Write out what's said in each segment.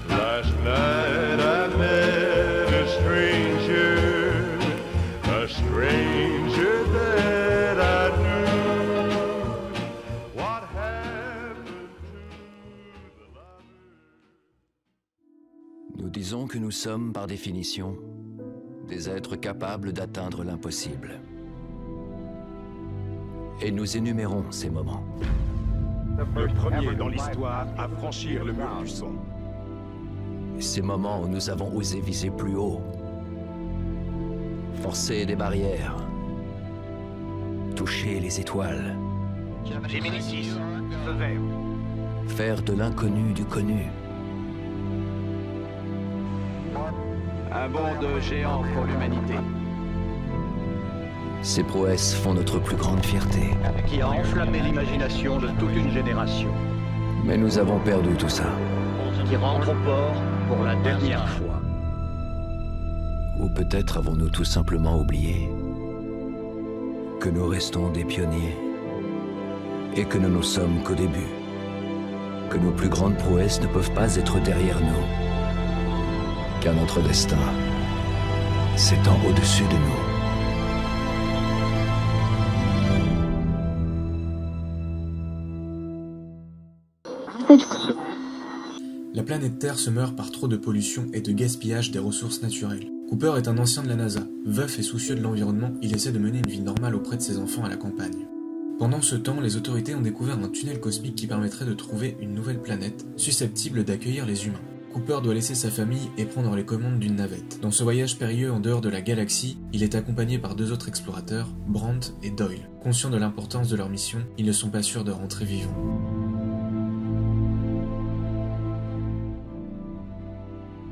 Last night I met a stranger that I knew. What happened to the lovers? Nous disons que nous sommes, par définition, des êtres capables d'atteindre l'impossible. Et nous énumérons ces moments. Le premier dans l'histoire à franchir le mur du son. Ces moments où nous avons osé viser plus haut, forcer des barrières, toucher les étoiles, Gemini 6, feu vert. faire de l'inconnu du connu. Un bond de géant pour l'humanité, Ces prouesses font notre plus grande fierté. qui a enflammé l'imagination de toute une génération, Mais nous avons perdu tout ça. qui rentre au port pour la dernière fois. Ou peut-être avons-nous tout simplement oublié que nous restons des pionniers et que nous ne sommes qu'au début. Que nos plus grandes prouesses ne peuvent pas être derrière nous. Car notre destin s'étend au-dessus de nous. La planète Terre se meurt par trop de pollution et de gaspillage des ressources naturelles. Cooper est un ancien de la NASA. Veuf et soucieux de l'environnement, il essaie de mener une vie normale auprès de ses enfants à la campagne. Pendant ce temps, les autorités ont découvert un tunnel cosmique qui permettrait de trouver une nouvelle planète, susceptible d'accueillir les humains. Cooper doit laisser sa famille et prendre les commandes d'une navette. Dans ce voyage périlleux en dehors de la galaxie, il est accompagné par deux autres explorateurs, Brandt et Doyle. Conscients de l'importance de leur mission, ils ne sont pas sûrs de rentrer vivants.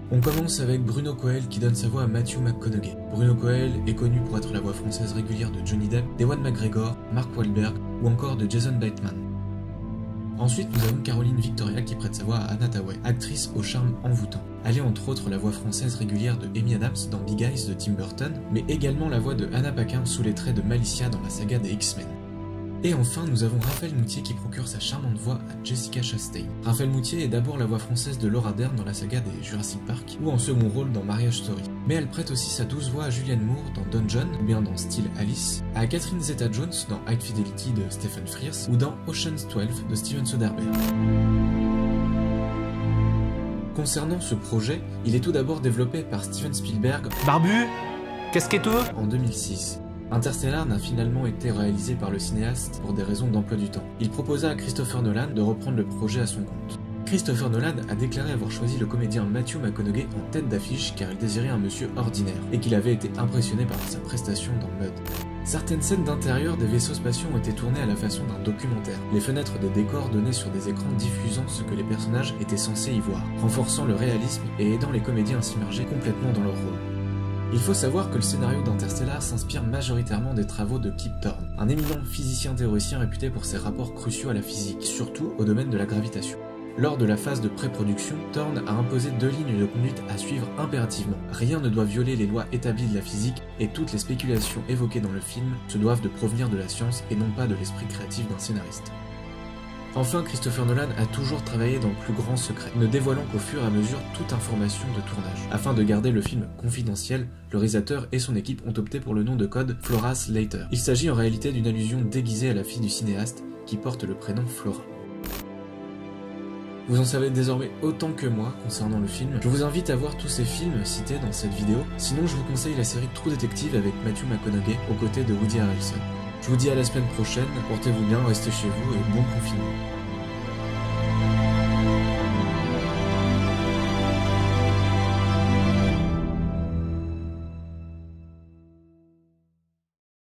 On commence avec Bruno Coel qui donne sa voix à Matthew McConaughey. Bruno Coel est connu pour être la voix française régulière de Johnny Depp, d'Ewan McGregor, Mark Wahlberg ou encore de Jason Bateman. Ensuite, nous avons Caroline Victoria qui prête sa voix à Anna Tawai, actrice au charme envoûtant. Elle est entre autres la voix française régulière de Amy Adams dans Big Eyes de Tim Burton, mais également la voix de Anna Paquin sous les traits de Malicia dans la saga des X-Men. Et enfin, nous avons Raphaël Moutier qui procure sa charmante voix à Jessica Chastain. Raphaël Moutier est d'abord la voix française de Laura Dern dans la saga des Jurassic Park, ou en second rôle dans Marriage Story. Mais elle prête aussi sa douce voix à Julianne Moore dans Dungeon, ou bien dans Still Alice, à Catherine Zeta-Jones dans High Fidelity de Stephen Frears, ou dans Ocean's 12 de Steven Soderbergh. Concernant ce projet, il est tout d'abord développé par Steven Spielberg Barbu, casquetto. en 2006. Interstellar n'a finalement été réalisé par le cinéaste pour des raisons d'emploi du temps. Il proposa à Christopher Nolan de reprendre le projet à son compte. Christopher Nolan a déclaré avoir choisi le comédien Matthew McConaughey en tête d'affiche car il désirait un monsieur ordinaire et qu'il avait été impressionné par sa prestation dans Mud. Certaines scènes d'intérieur des vaisseaux spatiaux ont été tournées à la façon d'un documentaire. Les fenêtres des décors donnaient sur des écrans diffusant ce que les personnages étaient censés y voir, renforçant le réalisme et aidant les comédiens à s'immerger complètement dans leur rôle. Il faut savoir que le scénario d'Interstellar s'inspire majoritairement des travaux de Kip Thorne, un éminent physicien-théoricien réputé pour ses rapports cruciaux à la physique, surtout au domaine de la gravitation. Lors de la phase de pré-production, Thorne a imposé 2 lignes de conduite à suivre impérativement. Rien ne doit violer les lois établies de la physique et toutes les spéculations évoquées dans le film se doivent de provenir de la science et non pas de l'esprit créatif d'un scénariste. Enfin, Christopher Nolan a toujours travaillé dans le plus grand secret, ne dévoilant qu'au fur et à mesure toute information de tournage. Afin de garder le film confidentiel, le réalisateur et son équipe ont opté pour le nom de code Flora Slater. Il s'agit en réalité d'une allusion déguisée à la fille du cinéaste qui porte le prénom Flora. Vous en savez désormais autant que moi concernant le film. Je vous invite à voir tous ces films cités dans cette vidéo. Sinon, je vous conseille la série True Detective avec Matthew McConaughey aux côtés de Woody Harrelson. Je vous dis à la semaine prochaine, portez-vous bien, restez chez vous et bon confinement.